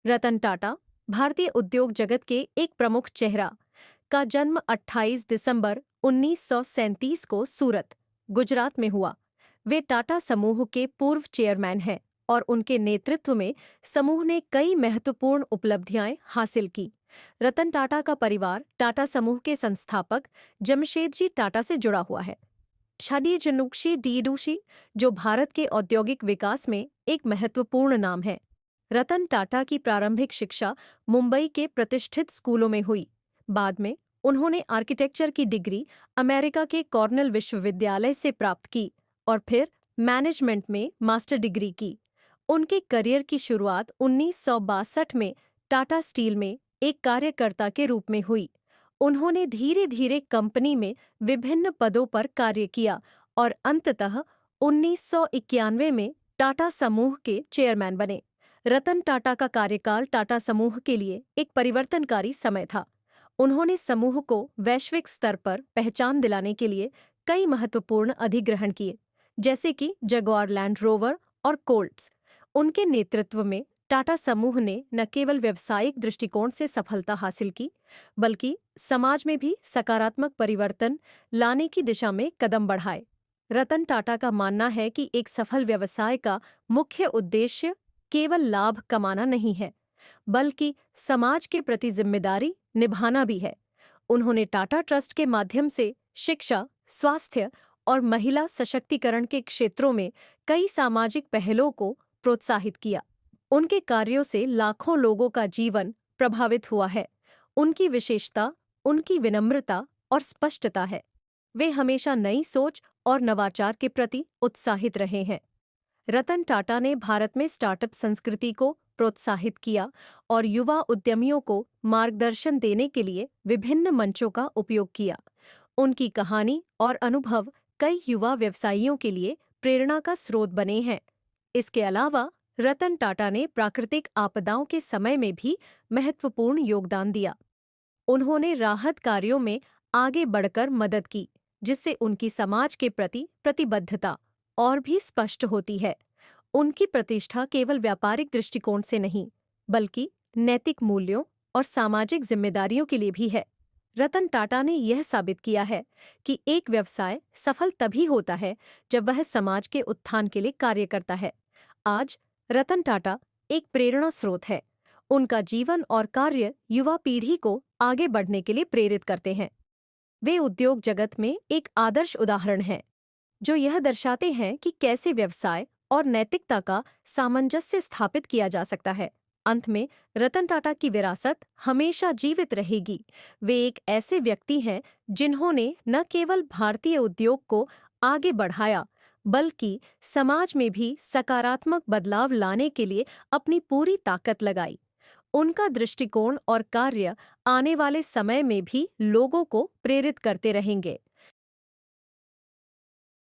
रतन टाटा, भारतीय उद्योग जगत के एक प्रमुख चेहरा, का जन्म 28 दिसंबर 1937 को सूरत, गुजरात में हुआ। वे टाटा समूह के पूर्व चेयरमैन हैं और उनके नेतृत्व में समूह ने कई महत्वपूर्ण उपलब्धियां हासिल की। रतन टाटा का परिवार टाटा समूह के संस्थापक जमशेदजी टाटा से जुड़ा हुआ है। छडी जनुक्षी डीडूशी, जो भारत के औद्योगिक विकास में एक महत्वपूर्ण नाम है। रतन टाटा की प्रारंभिक शिक्षा मुंबई के प्रतिष्ठित स्कूलों में हुई। बाद में उन्होंने आर्किटेक्चर की डिग्री अमेरिका के कॉर्नेल विश्वविद्यालय से प्राप्त की और फिर मैनेजमेंट में मास्टर डिग्री की। उनके करियर की शुरुआत 1962 में टाटा स्टील में एक कार्यकर्ता के रूप में हुई। उन्होंने धीरे धीरे कंपनी में विभिन्न पदों पर कार्य किया और अंततः 1991 में टाटा समूह के चेयरमैन बने। रतन टाटा का कार्यकाल टाटा समूह के लिए एक परिवर्तनकारी समय था। उन्होंने समूह को वैश्विक स्तर पर पहचान दिलाने के लिए कई महत्वपूर्ण अधिग्रहण किए, जैसे कि जगुआर लैंड रोवर और कोल्ट्स। उनके नेतृत्व में टाटा समूह ने न केवल व्यावसायिक दृष्टिकोण से सफलता हासिल की, बल्कि समाज में भी सकारात्मक परिवर्तन लाने की दिशा में कदम बढ़ाए। रतन टाटा का मानना है कि एक सफल व्यवसाय का मुख्य उद्देश्य केवल लाभ कमाना नहीं है, बल्कि समाज के प्रति जिम्मेदारी निभाना भी है। उन्होंने टाटा ट्रस्ट के माध्यम से शिक्षा, स्वास्थ्य और महिला सशक्तिकरण के क्षेत्रों में कई सामाजिक पहलों को प्रोत्साहित किया। उनके कार्यों से लाखों लोगों का जीवन प्रभावित हुआ है। उनकी विशेषता उनकी विनम्रता और स्पष्टता है। वे हमेशा नई सोच और नवाचार के प्रति उत्साहित रहे हैं। रतन टाटा ने भारत में स्टार्टअप संस्कृति को प्रोत्साहित किया और युवा उद्यमियों को मार्गदर्शन देने के लिए विभिन्न मंचों का उपयोग किया। उनकी कहानी और अनुभव कई युवा व्यवसायियों के लिए प्रेरणा का स्रोत बने हैं। इसके अलावा रतन टाटा ने प्राकृतिक आपदाओं के समय में भी महत्वपूर्ण योगदान दिया। उन्होंने राहत कार्यों में आगे बढ़कर मदद की, जिससे उनकी समाज के प्रति प्रतिबद्धता और भी स्पष्ट होती है। उनकी प्रतिष्ठा केवल व्यापारिक दृष्टिकोण से नहीं, बल्कि नैतिक मूल्यों और सामाजिक जिम्मेदारियों के लिए भी है। रतन टाटा ने यह साबित किया है कि एक व्यवसाय सफल तभी होता है जब वह समाज के उत्थान के लिए कार्य करता है। आज रतन टाटा एक प्रेरणा स्रोत है। उनका जीवन और कार्य युवा पीढ़ी को आगे बढ़ने के लिए प्रेरित करते हैं। वे उद्योग जगत में एक आदर्श उदाहरण हैं, जो यह दर्शाते हैं कि कैसे व्यवसाय और नैतिकता का सामंजस्य स्थापित किया जा सकता है। अंत में रतन टाटा की विरासत हमेशा जीवित रहेगी। वे एक ऐसे व्यक्ति हैं जिन्होंने न केवल भारतीय उद्योग को आगे बढ़ाया, बल्कि समाज में भी सकारात्मक बदलाव लाने के लिए अपनी पूरी ताकत लगाई। उनका दृष्टिकोण और कार्य आने वाले समय में भी लोगों को प्रेरित करते रहेंगे।